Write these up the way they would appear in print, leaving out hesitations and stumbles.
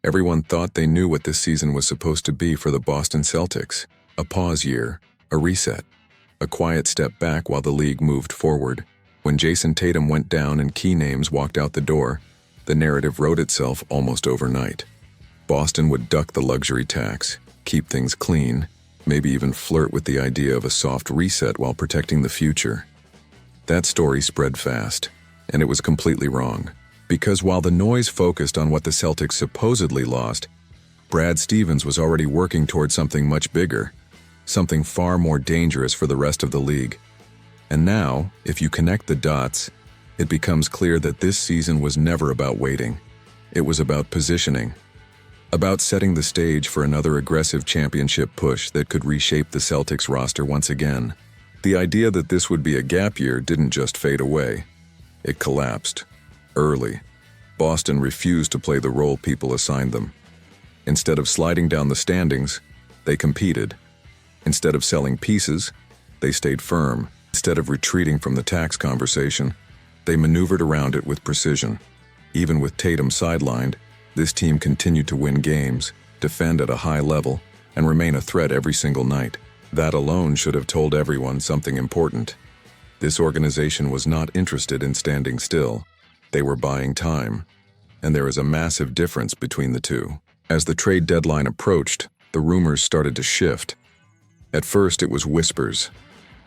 Everyone thought they knew what this season was supposed to be for the Boston Celtics. A pause year, a reset, a quiet step back while the league moved forward. When Jayson Tatum went down and key names walked out the door, the narrative wrote itself almost overnight. Boston would duck the luxury tax, keep things clean, maybe even flirt with the idea of a soft reset while protecting the future. That story spread fast, and it was completely wrong. Because while the noise focused on what the Celtics supposedly lost, Brad Stevens was already working toward something much bigger, something far more dangerous for the rest of the league. And now, if you connect the dots, it becomes clear that this season was never about waiting. It was about positioning, about setting the stage for another aggressive championship push that could reshape the Celtics roster once again. The idea that this would be a gap year didn't just fade away. It collapsed. Early, Boston refused to play the role people assigned them. Instead of sliding down the standings, they competed. Instead of selling pieces, they stayed firm. Instead of retreating from the tax conversation, they maneuvered around it with precision. Even with Tatum sidelined, this team continued to win games, defend at a high level, and remain a threat every single night. That alone should have told everyone something important. This organization was not interested in standing still. They were buying time, and there is a massive difference between the two. As the trade deadline approached, the rumors started to shift. At first it was whispers.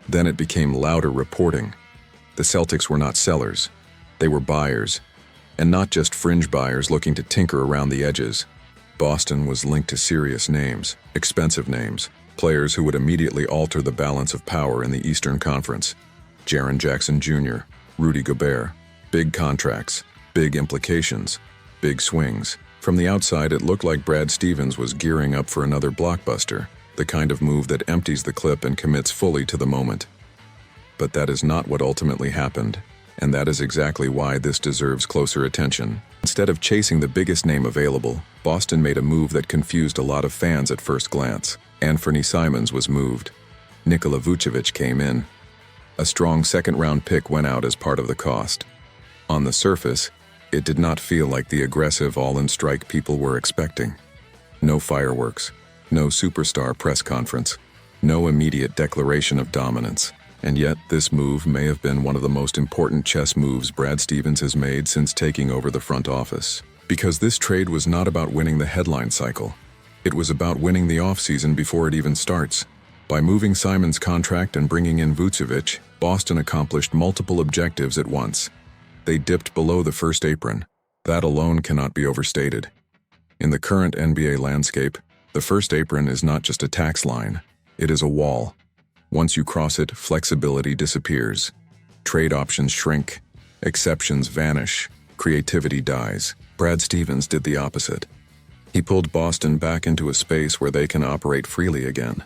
Then it became louder reporting. The Celtics were not sellers. They were buyers, and not just fringe buyers looking to tinker around the edges. Boston was linked to serious names, expensive names, players who would immediately alter the balance of power in the Eastern Conference. Jaren Jackson Jr., Rudy Gobert. Big contracts, big implications, big swings. From the outside, it looked like Brad Stevens was gearing up for another blockbuster, the kind of move that empties the clip and commits fully to the moment. But that is not what ultimately happened, and that is exactly why this deserves closer attention. Instead of chasing the biggest name available, Boston made a move that confused a lot of fans at first glance. Anthony Simons was moved. Nikola Vucevic came in. A strong second-round pick went out as part of the cost. On the surface, it did not feel like the aggressive all-in-strike people were expecting. No fireworks, no superstar press conference, no immediate declaration of dominance. And yet, this move may have been one of the most important chess moves Brad Stevens has made since taking over the front office. Because this trade was not about winning the headline cycle. It was about winning the offseason before it even starts. By moving Simons' contract and bringing in Vucevic, Boston accomplished multiple objectives at once. They dipped below the first apron. That alone cannot be overstated. In the current NBA landscape, the first apron is not just a tax line. It is a wall. Once you cross it, flexibility disappears. Trade options shrink. Exceptions vanish. Creativity dies. Brad Stevens did the opposite. He pulled Boston back into a space where they can operate freely again.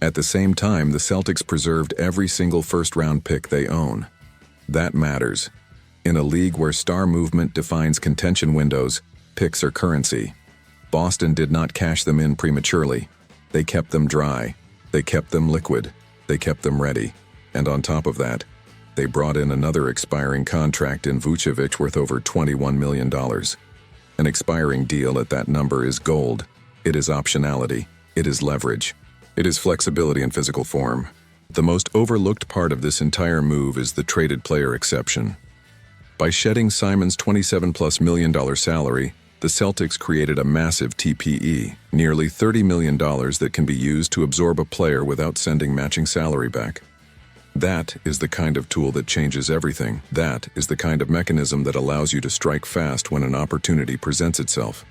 At the same time, the Celtics preserved every single first-round pick they own. That matters. In a league where star movement defines contention windows, picks are currency. Boston did not cash them in prematurely. They kept them dry. They kept them liquid. They kept them ready. And on top of that, they brought in another expiring contract in Vucevic worth over $21 million. An expiring deal at that number is gold. It is optionality. It is leverage. It is flexibility in physical form. The most overlooked part of this entire move is the traded player exception. By shedding Simons' $27+ million salary, the Celtics created a massive TPE, nearly $30 million that can be used to absorb a player without sending matching salary back. That is the kind of tool that changes everything. That is the kind of mechanism that allows you to strike fast when an opportunity presents itself.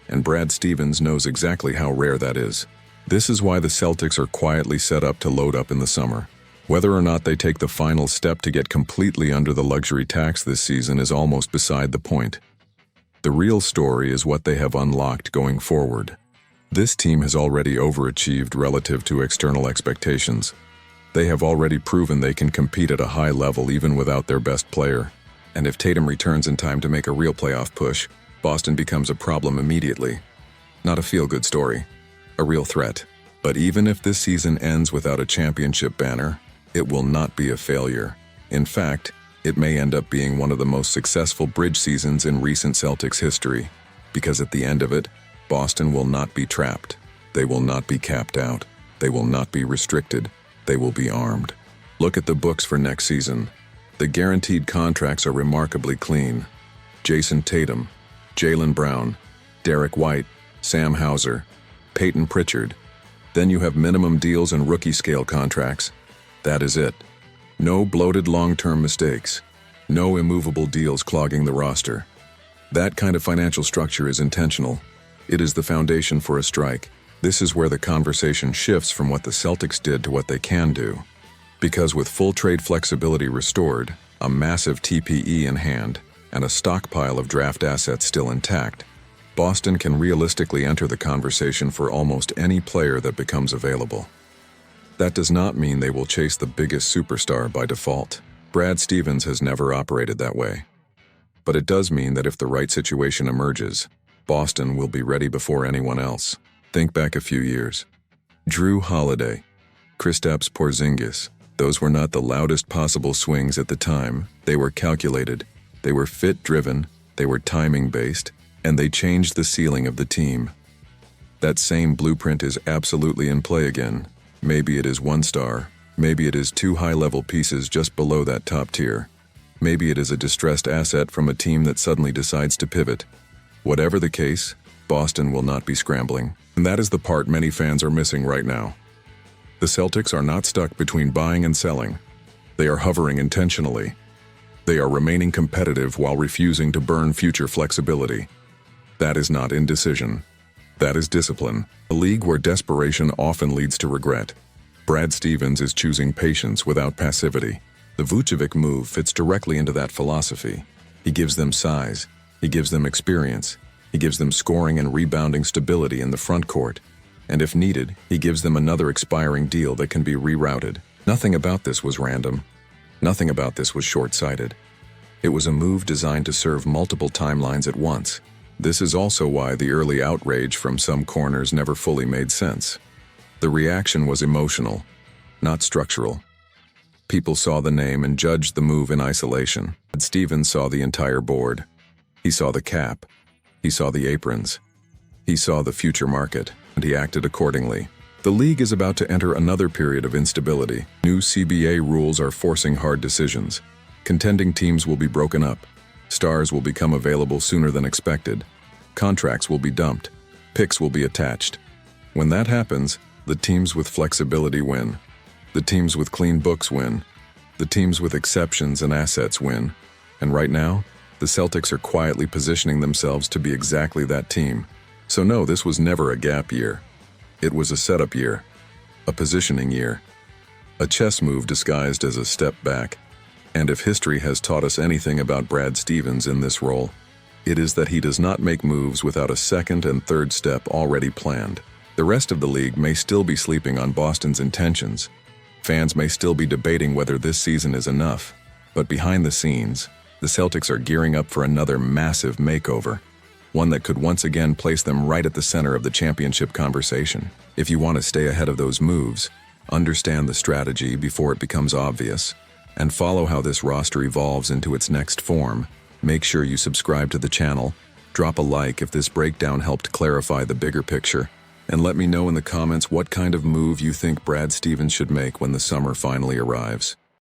And Brad Stevens knows exactly how rare that is. This is why the Celtics are quietly set up to load up in the summer. Whether or not they take the final step to get completely under the luxury tax this season is almost beside the point. The real story is what they have unlocked going forward. This team has already overachieved relative to external expectations. They have already proven they can compete at a high level even without their best player. And if Tatum returns in time to make a real playoff push, Boston becomes a problem immediately. Not a feel-good story, a real threat. But even if this season ends without a championship banner, it will not be a failure. In fact, it may end up being one of the most successful bridge seasons in recent Celtics history. Because at the end of it, Boston will not be trapped. They will not be capped out. They will not be restricted. They will be armed. Look at the books for next season. The guaranteed contracts are remarkably clean. Jayson Tatum, Jaylen Brown, Derek White, Sam Hauser, Peyton Pritchard. Then you have minimum deals and rookie-scale contracts. That is it. No bloated long-term mistakes. No immovable deals clogging the roster. That kind of financial structure is intentional. It is the foundation for a strike. This is where the conversation shifts from what the Celtics did to what they can do. Because with full trade flexibility restored, a massive TPE in hand, and a stockpile of draft assets still intact, Boston can realistically enter the conversation for almost any player that becomes available. That does not mean they will chase the biggest superstar by default. Brad Stevens has never operated that way. But it does mean that if the right situation emerges, Boston will be ready before anyone else. Think back a few years. Drew Holiday, Kristaps Porzingis. Those were not the loudest possible swings at the time. They were calculated, they were fit-driven, they were timing-based, and they changed the ceiling of the team. That same blueprint is absolutely in play again. Maybe it is one star, maybe it is two high-level pieces just below that top tier. Maybe it is a distressed asset from a team that suddenly decides to pivot. Whatever the case, Boston will not be scrambling. And that is the part many fans are missing right now. The Celtics are not stuck between buying and selling. They are hovering intentionally. They are remaining competitive while refusing to burn future flexibility. That is not indecision. That is discipline. A league where desperation often leads to regret. Brad Stevens is choosing patience without passivity. The Vucevic move fits directly into that philosophy. He gives them size. He gives them experience. He gives them scoring and rebounding stability in the front court. And if needed, he gives them another expiring deal that can be rerouted. Nothing about this was random. Nothing about this was short-sighted. It was a move designed to serve multiple timelines at once. This is also why the early outrage from some corners never fully made sense. The reaction was emotional, not structural. People saw the name and judged the move in isolation. But Stevens saw the entire board. He saw the cap. He saw the aprons. He saw the future market, and he acted accordingly. The league is about to enter another period of instability. New CBA rules are forcing hard decisions. Contending teams will be broken up. Stars will become available sooner than expected. Contracts will be dumped. Picks will be attached. When that happens, the teams with flexibility win. The teams with clean books win. The teams with exceptions and assets win. And right now, the Celtics are quietly positioning themselves to be exactly that team. So no, this was never a gap year. It was a setup year. A positioning year. A chess move disguised as a step back. And if history has taught us anything about Brad Stevens in this role, it is that he does not make moves without a second and third step already planned. The rest of the league may still be sleeping on Boston's intentions. Fans may still be debating whether this season is enough. But behind the scenes, the Celtics are gearing up for another massive makeover. One that could once again place them right at the center of the championship conversation. If you want to stay ahead of those moves, understand the strategy before it becomes obvious, and follow how this roster evolves into its next form, make sure you subscribe to the channel, drop a like if this breakdown helped clarify the bigger picture, and let me know in the comments what kind of move you think Brad Stevens should make when the summer finally arrives.